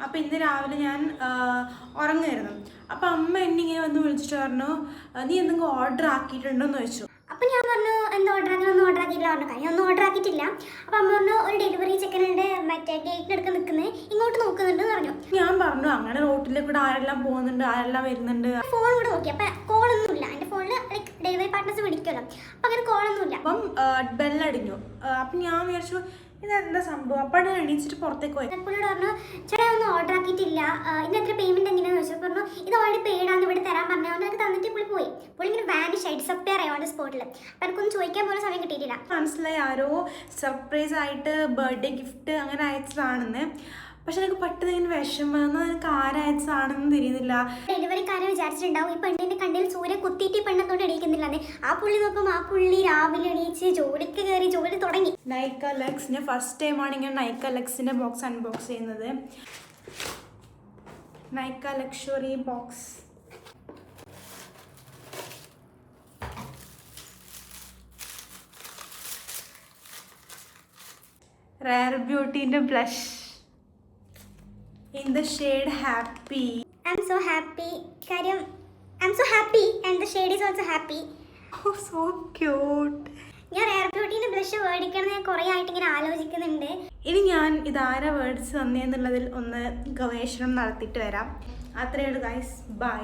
അപ്പോൾ ഇന്ന് രാവിലെ ഞാൻ ഉറങ്ങുമായിരുന്നു. അപ്പോൾ അമ്മ എന്നെ ഇങ്ങനെ വന്ന് വിളിച്ചിട്ട് പറഞ്ഞു, നീ എന്തെങ്കിലും ഓർഡർ ആക്കിയിട്ടുണ്ടോ എന്ന് ചോദിച്ചു. അപ്പോൾ ഞാൻ പറഞ്ഞു എന്താ ഒന്നും ഓർഡർ ആക്കിയില്ല പറഞ്ഞു. കാര്യം ഒന്നും ഓർഡർ ആക്കിയിട്ടില്ല. അപ്പോൾ അമ്മ പറഞ്ഞു ഒരു ഡെലിവറി ചെക്കനുണ്ട്, മറ്റേ ഗേറ്റിനടുത്ത് നിൽക്കുന്നത്, ഇങ്ങോട്ട് നോക്കുന്നുണ്ട് എന്ന് പറഞ്ഞു. ഞാൻ പറഞ്ഞു അങ്ങനെ റോട്ടിൽ കൂടെ ആരെല്ലാം പോകുന്നുണ്ട്, ആരെല്ലാം വരുന്നുണ്ട്. ഫോൺ കൂടെ നോക്കി, അപ്പോൾ കോളൊന്നുമില്ല. എൻ്റെ ഫോണിൽ ലൈക്ക് ഡെലിവറി പാർട്ട്നേഴ്സ് വിളിക്കുമല്ലോ, അപ്പോൾ അങ്ങനെ കോളൊന്നുമില്ല. അപ്പം ബെല്ലടിഞ്ഞു. അപ്പം ഞാൻ വിചാരിച്ചു ഇതെന്താ സംഭവം. അപ്പോൾ ഞാൻ എണീച്ചിട്ട് പുറത്തേക്ക് പോയി. പുള്ളിയോട് പറഞ്ഞു ചേട്ടാ ഒന്നും ഓർഡർ ആക്കിയിട്ടില്ല, ഇതിനെത്ര പേയ്മെൻറ്റ് എങ്ങനെയാണെന്ന് ചോദിച്ചു. പറഞ്ഞു ഇത് ഓൾറെഡി പെയ്ഡാന്ന് ഇവിടെ തരാൻ പറഞ്ഞു. അവനൊക്കെ തന്നിട്ട് പുള്ളി പോയി. പുള്ളി ഇങ്ങനെ വാനിഷ് ആയി, ഡിസപ്പിയർ ആയി ഓൺ ദ സ്പോട്ടിൽ. അപ്പം എനിക്കൊന്നും ചോദിക്കാൻ പോലും സമയം കിട്ടിയിട്ടില്ല. മനസ്സിലായി ആരോ സർപ്രൈസ് ആയിട്ട് ബർത്ത്ഡേ ഗിഫ്റ്റ് അങ്ങനെ അയച്ചതാണെന്ന്. പക്ഷെ എനിക്ക് പെട്ടെന്ന് ഇങ്ങനെ വിഷമം, എനിക്ക് ആരയച്ചതാണെന്ന് തിരിയുന്നില്ല. ഡെലിവറിക്കാരെ വിചാരിച്ചിട്ടുണ്ടാവും ഈ പെണ്ണിന്റെ കണ്ണിൽ സൂര്യ കുത്തിയിട്ട് പെണ്ണെന്നോട് എണീക്കുന്നില്ലെന്ന്. ആ പുള്ളി നോക്കുമ്പോൾ ആ പുള്ളി രാവിലെ എണീച്ച് ജോലിക്ക് കയറി ജോലി തുടങ്ങി. നൈക്ക ലക്സ്, ഞാൻ ഫസ്റ്റ് ടൈമാണ് ഇങ്ങനെ നൈക്ക ലക്സിൻ്റെ ബോക്സ് അൺബോക്സ് ചെയ്യുന്നത്. Nykaa luxury box. റെയർ ബ്യൂട്ടീൻ്റെ blush in the shade happy. I'm so happy. കാര്യം I'm so happy and the shade is also happy. Oh, so cute. ഞാൻ റെയർ ബ്യൂട്ടീൻ്റെ ബ്ലഷ് മേടിക്കണം ഞാൻ കുറേ ആയിട്ട് ഇങ്ങനെ ആലോചിക്കുന്നുണ്ട്. ഇനി ഞാൻ ഇതാരാ വേർഡ്സ് തന്നെയെന്നുള്ളതിൽ ഒന്ന് ഗവേഷണം നടത്തിയിട്ട് വരാം. അത്രയേ ഉള്ളൂ ഗൈസ്. ബൈ.